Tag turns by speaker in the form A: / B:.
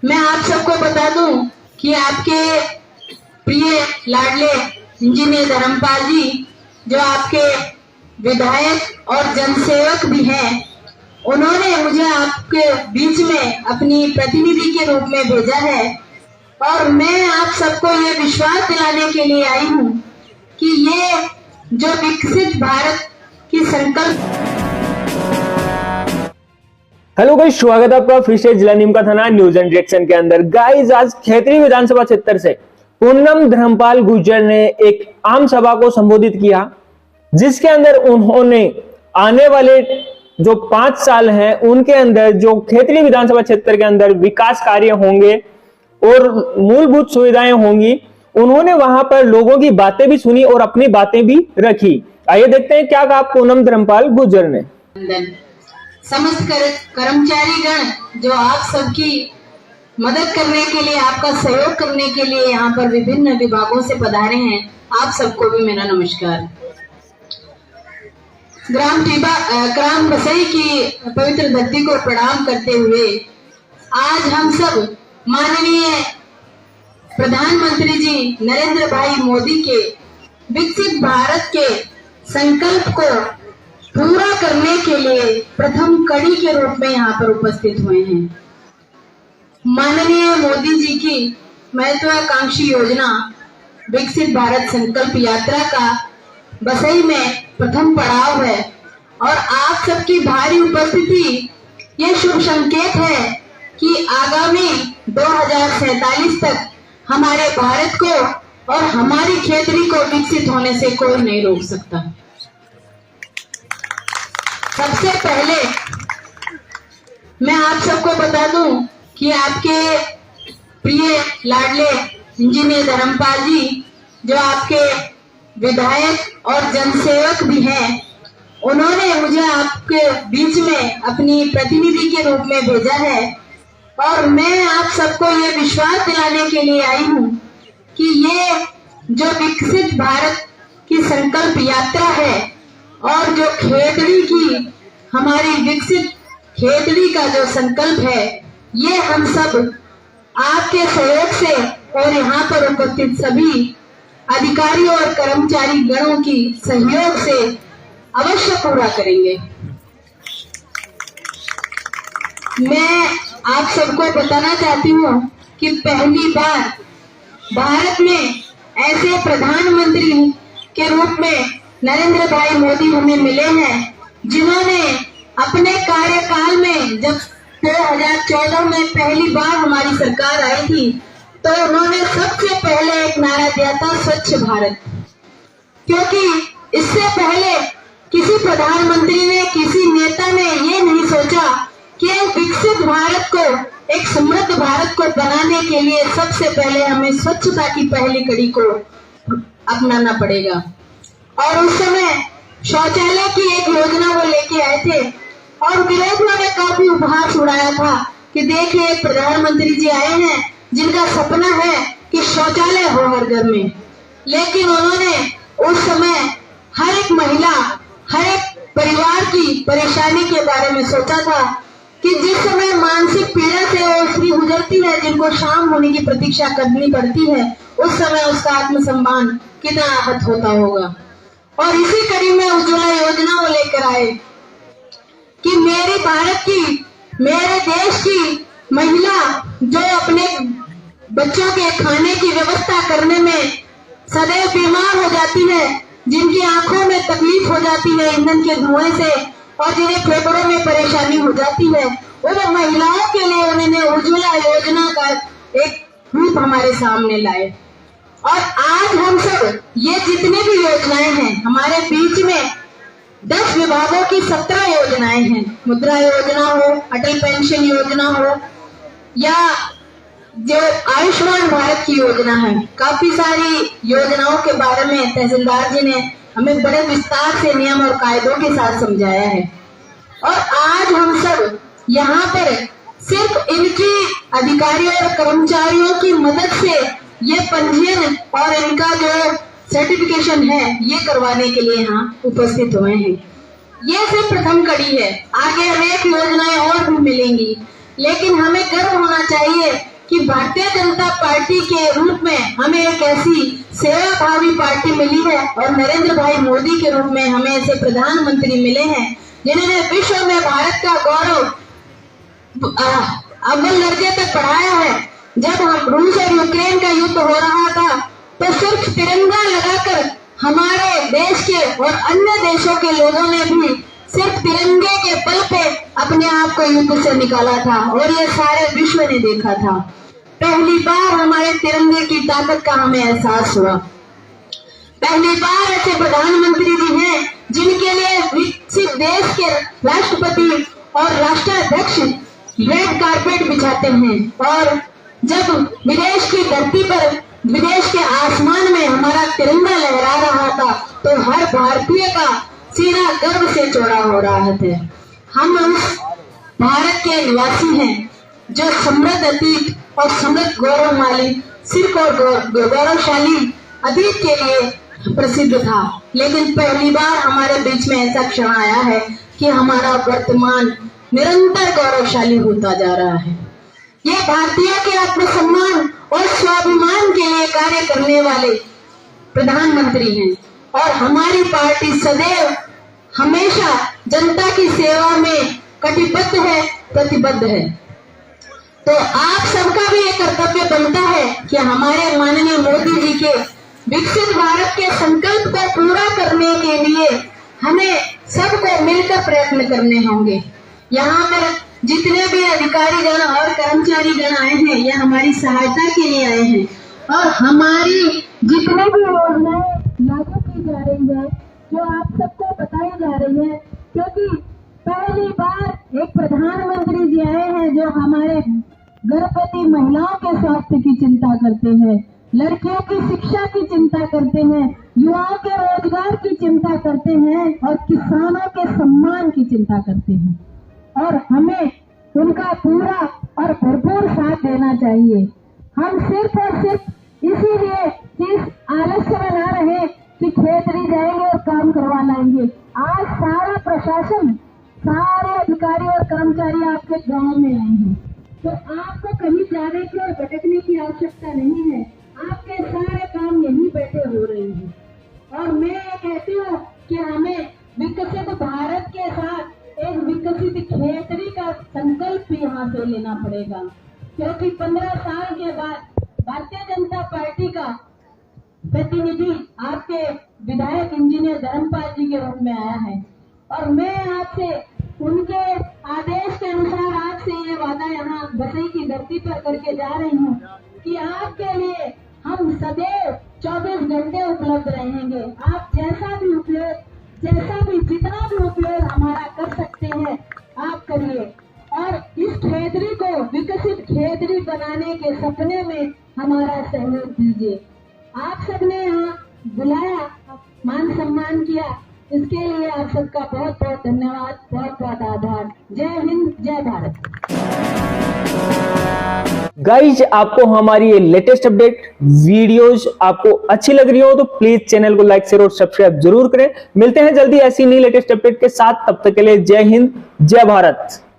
A: मैं आप सबको बता दूं कि आपके प्रिय लाडले इंजीनियर धर्मपाल जी, जो आपके विधायक और जनसेवक भी हैं, उन्होंने मुझे आपके बीच में अपनी प्रतिनिधि के रूप में भेजा है। और मैं आप सबको ये विश्वास दिलाने के लिए आई हूँ कि ये जो विकसित भारत की संकल्प।
B: हेलो गाइस, स्वागत है आपका फिर से जिला नीम का थाना न्यूज एंड रिएक्शन के अंदर। गाइस, आज खैतरी विधानसभा क्षेत्र से पूनम धर्मपाल गुर्जर ने एक आम सभा को संबोधित किया, जिसके अंदर उन्होंने आने वाले जो 5 साल हैं उनके अंदर जो खैतरी विधानसभा क्षेत्र के अंदर विकास कार्य होंगे और मूलभूत सुविधाएं होंगी, उन्होंने वहां पर लोगों की बातें भी सुनी और अपनी बातें भी रखी। आइए देखते हैं क्या कहा पूनम धर्मपाल गुर्जर ने।
A: समस्त कर्मचारी गण जो आप सबकी मदद करने के लिए, आपका सहयोग करने के लिए यहाँ पर विभिन्न विभागों से पधारे हैं, आप सबको भी मेरा नमस्कार। ग्राम बसई की पवित्र धरती को प्रणाम करते हुए आज हम सब माननीय प्रधानमंत्री जी नरेंद्र भाई मोदी के विकसित भारत के संकल्प को पूरा करने के लिए प्रथम कड़ी के रूप में यहाँ पर उपस्थित हुए हैं। माननीय मोदी जी की महत्वाकांक्षी योजना विकसित भारत संकल्प यात्रा का बसई में प्रथम पड़ाव है और आप सबकी भारी उपस्थिति ये शुभ संकेत है कि आगामी 2047 तक हमारे भारत को और हमारी खैतरी को विकसित होने से कोई नहीं रोक सकता। सबसे पहले मैं आप सबको बता दूं कि आपके प्रिय लाडले इंजीनियर धर्मपाल जी, जो आपके विधायक और जनसेवक भी हैं, उन्होंने मुझे आपके बीच में अपनी प्रतिनिधि के रूप में भेजा है। और मैं आप सबको ये विश्वास दिलाने के लिए आई हूँ कि ये जो विकसित भारत की संकल्प यात्रा है और जो खैतरी की हमारी विकसित खैतरी का जो संकल्प है, ये हम सब आपके सहयोग से और यहाँ पर उपस्थित सभी अधिकारियों और कर्मचारी गणों की सहयोग से अवश्य पूरा करेंगे। मैं आप सबको बताना चाहती हूँ कि पहली बार भारत में ऐसे प्रधानमंत्री के रूप में नरेंद्र भाई मोदी हमें मिले हैं, जिन्होंने अपने कार्यकाल में जब 2014 में पहली बार हमारी सरकार आई थी, तो उन्होंने सबसे पहले एक नारा दिया था, स्वच्छ भारत। क्योंकि इससे पहले किसी प्रधानमंत्री ने, किसी नेता ने ये नहीं सोचा कि विकसित भारत को, एक समृद्ध भारत को बनाने के लिए सबसे पहले हमें स्वच्छता की पहली कड़ी को अपनाना पड़ेगा। और उस समय शौचालय की एक योजना वो लेके आए थे और विरोधियों ने काफी उपहास उड़ाया था कि देखिए प्रधानमंत्री जी आए हैं जिनका सपना है कि शौचालय हो हर घर में। लेकिन उन्होंने उस समय हर एक महिला, हर एक परिवार की परेशानी के बारे में सोचा था कि जिस समय मानसिक पीड़ा से वो स्त्री गुजरती है, जिनको शाम होने की प्रतीक्षा करनी पड़ती है, उस समय उसका आत्मसम्मान कितना आहत होता होगा। और इसी कड़ी में उज्ज्वला योजना वो लेकर आए कि मेरे भारत की, मेरे देश की महिला जो अपने बच्चों के खाने की व्यवस्था करने में सदैव बीमार हो जाती है, जिनकी आंखों में तकलीफ हो जाती है ईंधन के धुएं से, और जिन्हें फेफड़ों में परेशानी हो जाती है, वो महिलाओं के लिए उन्होंने उज्ज्वला योजना का एक रूप हमारे सामने लाए। और आज हम सब ये जितने भी योजनाएं हैं हमारे बीच में, 10 विभागों की 17 योजनाएं हैं। मुद्रा योजना हो, अटल पेंशन योजना हो, या जो आयुष्मान भारत की योजना है, काफी सारी योजनाओं के बारे में तहसीलदार जी ने हमें बड़े विस्तार से नियम और कायदों के साथ समझाया है। और आज हम सब यहाँ पर सिर्फ इनकी अधिकारियों और कर्मचारियों की मदद से ये पंजीयन और इनका जो सर्टिफिकेशन है ये करवाने के लिए यहाँ उपस्थित हुए हैं। ये सिर्फ प्रथम कड़ी है, आगे अनेक योजनाएं और भी मिलेंगी। लेकिन हमें गर्व होना चाहिए कि भारतीय जनता पार्टी के रूप में हमें एक ऐसी सेवाभावी पार्टी मिली है और नरेंद्र भाई मोदी के रूप में हमें ऐसे प्रधानमंत्री मिले हैं जिन्होंने विश्व में भारत का गौरव अव्वल दर्जे तक बढ़ाया है। जब हम रूस और यूक्रेन का युद्ध हो रहा था तो सिर्फ तिरंगा लगाकर हमारे देश के और अन्य देशों के लोगों ने भी सिर्फ तिरंगे के बल पे अपने आप को युद्ध से निकाला था और ये सारे विश्व ने देखा था। पहली बार हमारे तिरंगे की ताकत का हमें एहसास हुआ। पहली बार ऐसे प्रधानमंत्री भी हैं जिनके लिए विकसित देश के राष्ट्रपति और राष्ट्राध्यक्ष रेड कारपेट बिछाते हैं और जब विदेश की धरती पर विदेश के आसमान में हमारा तिरंगा लहरा रहा था तो हर भारतीय का सीना गर्व से चौड़ा हो रहा था। हम उस भारत के निवासी हैं जो समृद्ध अतीत और समृद्ध गौरवशाली सिर्फ और गौरवशाली अतीत के लिए प्रसिद्ध था, लेकिन पहली बार हमारे बीच में ऐसा क्षण आया है कि हमारा वर्तमान निरंतर गौरवशाली होता जा रहा है। ये भारतीय के आत्मसम्मान और स्वाभिमान के लिए कार्य करने वाले प्रधानमंत्री हैं और हमारी पार्टी सदैव हमेशा जनता की सेवा में कटिबद्ध है, प्रतिबद्ध है। तो आप सबका भी ये कर्तव्य बनता है कि हमारे माननीय मोदी जी के विकसित भारत के संकल्प को पूरा करने के लिए हमें सबको मिलकर प्रयत्न करने होंगे। यहाँ पर जितने भी अधिकारी गण और कर्मचारी गण आए हैं ये हमारी सहायता के लिए आए हैं और हमारी जितने भी योजनाएं लागू की जा रही है जो आप सबको बताई जा रही है, क्योंकि पहली बार एक प्रधानमंत्री जी आए हैं जो हमारे गर्भवती महिलाओं के स्वास्थ्य की चिंता करते हैं, लड़कियों की शिक्षा की चिंता करते हैं, युवाओं के रोजगार की चिंता करते हैं और किसानों के सम्मान की चिंता करते हैं और हमें उनका पूरा और भरपूर साथ देना चाहिए। हम सिर्फ और सिर्फ इसीलिए इस आलस्य में ना रहे कि खेतरी जाएंगे और काम करवा लाएंगे। आज सारा प्रशासन, सारे अधिकारी और कर्मचारी आपके गांव में आए हैं, तो आपको कहीं जाने की और भटकने की आवश्यकता नहीं है। आपके सारे काम यहीं बैठे हो रहे हैं और मैं ये कहती हूँ कि हमें विकसित भारत के साथ एक विकसित खेतरी का संकल्प भी यहाँ से लेना पड़ेगा, क्योंकि 15 साल के बाद भारतीय जनता पार्टी का प्रतिनिधि आपके विधायक इंजीनियर धर्मपाल जी के रूप में आया है और मैं आपसे उनके आदेश के अनुसार आज से ये वादा यहाँ बसई की धरती पर करके जा रही हूँ कि आपके लिए हम सदैव 24 घंटे उपलब्ध रहेंगे। आप जैसा भी जितना भी उपयोग हमारा कर सकते हैं आप करिए और इस खेतरी को विकसित खेतरी बनाने के सपने में हमारा सहयोग दीजिए। आप सबने यहाँ बुलाया, मान सम्मान किया, इसके लिए आप सबका बहुत बहुत धन्यवाद, बहुत बहुत आभार। जय हिंद, जय भारत।
B: गाइज, आपको हमारी ये लेटेस्ट अपडेट वीडियोस आपको अच्छी लग रही हो तो प्लीज चैनल को लाइक शेयर और सब्सक्राइब जरूर करें। मिलते हैं जल्दी ऐसी नई लेटेस्ट अपडेट के साथ, तब तक के लिए जय हिंद, जय भारत।